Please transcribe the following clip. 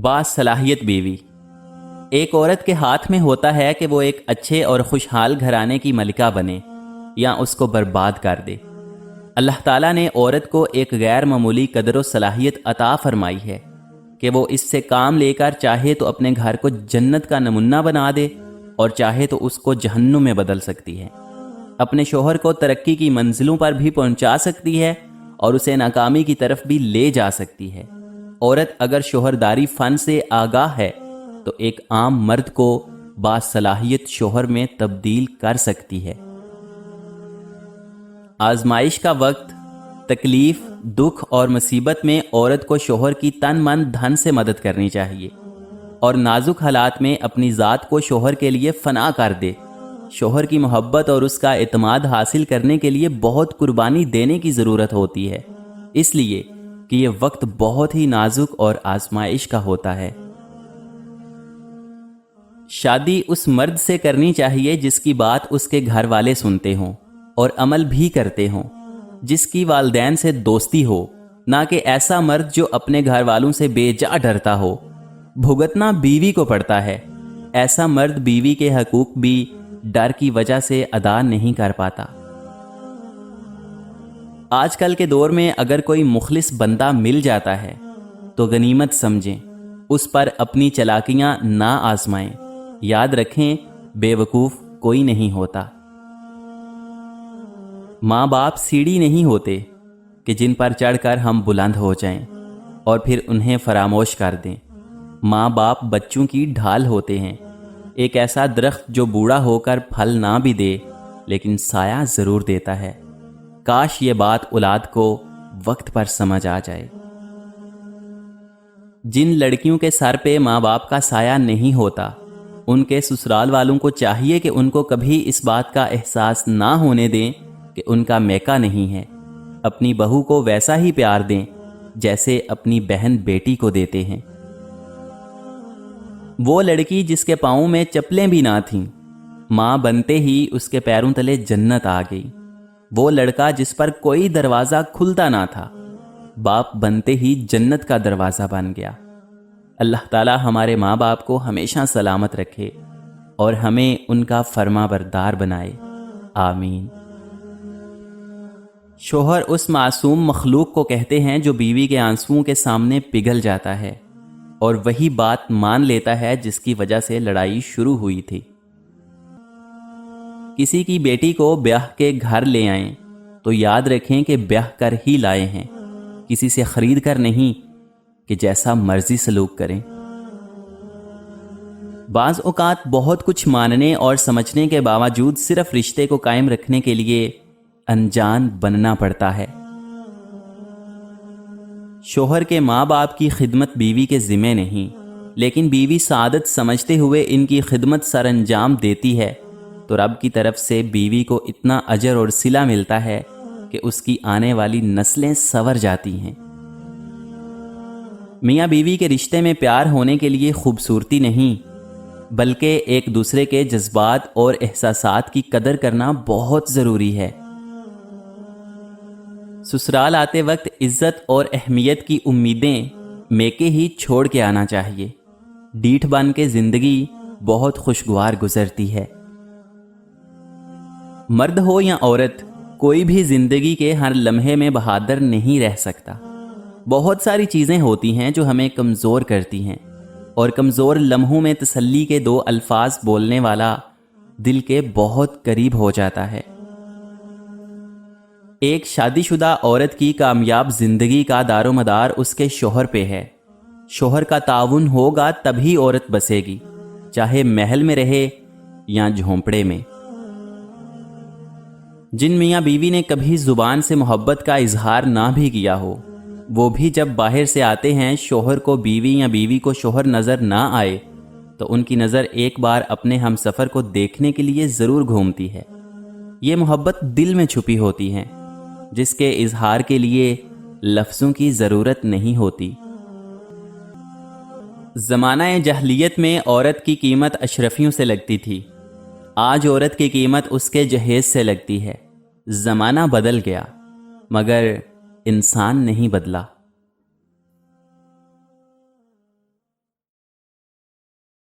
باصلاحیت بیوی ایک عورت کے ہاتھ میں ہوتا ہے کہ وہ ایک اچھے اور خوشحال گھرانے کی ملکہ بنے یا اس کو برباد کر دے۔ اللہ تعالیٰ نے عورت کو ایک غیر معمولی قدر و صلاحیت عطا فرمائی ہے کہ وہ اس سے کام لے کر چاہے تو اپنے گھر کو جنت کا نمونہ بنا دے اور چاہے تو اس کو جہنم میں بدل سکتی ہے، اپنے شوہر کو ترقی کی منزلوں پر بھی پہنچا سکتی ہے اور اسے ناکامی کی طرف بھی لے جا سکتی ہے۔ عورت اگر شوہرداری فن سے آگاہ ہے تو ایک عام مرد کو باصلاحیت شوہر میں تبدیل کر سکتی ہے۔ آزمائش کا وقت، تکلیف، دکھ اور مصیبت میں عورت کو شوہر کی تن من دھن سے مدد کرنی چاہیے اور نازک حالات میں اپنی ذات کو شوہر کے لیے فنا کر دے۔ شوہر کی محبت اور اس کا اعتماد حاصل کرنے کے لیے بہت قربانی دینے کی ضرورت ہوتی ہے، اس لیے کہ یہ وقت بہت ہی نازک اور آزمائش کا ہوتا ہے۔ شادی اس مرد سے کرنی چاہیے جس کی بات اس کے گھر والے سنتے ہوں اور عمل بھی کرتے ہوں، جس کی والدین سے دوستی ہو، نہ کہ ایسا مرد جو اپنے گھر والوں سے بے جا ڈرتا ہو۔ بھگتنا بیوی کو پڑتا ہے، ایسا مرد بیوی کے حقوق بھی ڈر کی وجہ سے ادا نہیں کر پاتا۔ آج کل کے دور میں اگر کوئی مخلص بندہ مل جاتا ہے تو غنیمت سمجھیں، اس پر اپنی چالاکیاں نہ آزمائیں۔ یاد رکھیں، بے وقوف کوئی نہیں ہوتا۔ ماں باپ سیڑھی نہیں ہوتے کہ جن پر چڑھ کر ہم بلند ہو جائیں اور پھر انہیں فراموش کر دیں۔ ماں باپ بچوں کی ڈھال ہوتے ہیں، ایک ایسا درخت جو بوڑھا ہو کر پھل نہ بھی دے لیکن سایہ ضرور دیتا ہے۔ کاش یہ بات اولاد کو وقت پر سمجھ آ جائے۔ جن لڑکیوں کے سر پہ ماں باپ کا سایہ نہیں ہوتا، ان کے سسرال والوں کو چاہیے کہ ان کو کبھی اس بات کا احساس نہ ہونے دیں کہ ان کا میکا نہیں ہے۔ اپنی بہو کو ویسا ہی پیار دیں جیسے اپنی بہن بیٹی کو دیتے ہیں۔ وہ لڑکی جس کے پاؤں میں چپلیں بھی نہ تھیں، ماں بنتے ہی اس کے پیروں تلے جنت آ گئی۔ وہ لڑکا جس پر کوئی دروازہ کھلتا نہ تھا، باپ بنتے ہی جنت کا دروازہ بن گیا۔ اللہ تعالی ہمارے ماں باپ کو ہمیشہ سلامت رکھے اور ہمیں ان کا فرما بردار بنائے، آمین۔ شوہر اس معصوم مخلوق کو کہتے ہیں جو بیوی کے آنسوؤں کے سامنے پگھل جاتا ہے اور وہی بات مان لیتا ہے جس کی وجہ سے لڑائی شروع ہوئی تھی۔ کسی کی بیٹی کو بیاہ کے گھر لے آئیں تو یاد رکھیں کہ بیاہ کر ہی لائے ہیں، کسی سے خرید کر نہیں کہ جیسا مرضی سلوک کریں۔ بعض اوقات بہت کچھ ماننے اور سمجھنے کے باوجود صرف رشتے کو قائم رکھنے کے لیے انجان بننا پڑتا ہے۔ شوہر کے ماں باپ کی خدمت بیوی کے ذمہ نہیں، لیکن بیوی سعادت سمجھتے ہوئے ان کی خدمت سر انجام دیتی ہے تو رب کی طرف سے بیوی کو اتنا اجر اور صلہ ملتا ہے کہ اس کی آنے والی نسلیں سنور جاتی ہیں۔ میاں بیوی کے رشتے میں پیار ہونے کے لیے خوبصورتی نہیں بلکہ ایک دوسرے کے جذبات اور احساسات کی قدر کرنا بہت ضروری ہے۔ سسرال آتے وقت عزت اور اہمیت کی امیدیں میکے ہی چھوڑ کے آنا چاہیے۔ ڈیٹھ بن کے زندگی بہت خوشگوار گزرتی ہے۔ مرد ہو یا عورت، کوئی بھی زندگی کے ہر لمحے میں بہادر نہیں رہ سکتا۔ بہت ساری چیزیں ہوتی ہیں جو ہمیں کمزور کرتی ہیں، اور کمزور لمحوں میں تسلی کے دو الفاظ بولنے والا دل کے بہت قریب ہو جاتا ہے۔ ایک شادی شدہ عورت کی کامیاب زندگی کا دار و مدار اس کے شوہر پہ ہے۔ شوہر کا تعاون ہوگا تبھی عورت بسے گی، چاہے محل میں رہے یا جھونپڑے میں۔ جن میاں بیوی نے کبھی زبان سے محبت کا اظہار نہ بھی کیا ہو، وہ بھی جب باہر سے آتے ہیں شوہر کو بیوی یا بیوی کو شوہر نظر نہ آئے تو ان کی نظر ایک بار اپنے ہم سفر کو دیکھنے کے لیے ضرور گھومتی ہے۔ یہ محبت دل میں چھپی ہوتی ہے جس کے اظہار کے لیے لفظوں کی ضرورت نہیں ہوتی۔ زمانہ جاہلیت میں عورت کی قیمت اشرفیوں سے لگتی تھی، آج عورت کی قیمت اس کے جہیز سے لگتی ہے۔ زمانہ بدل گیا مگر انسان نہیں بدلا۔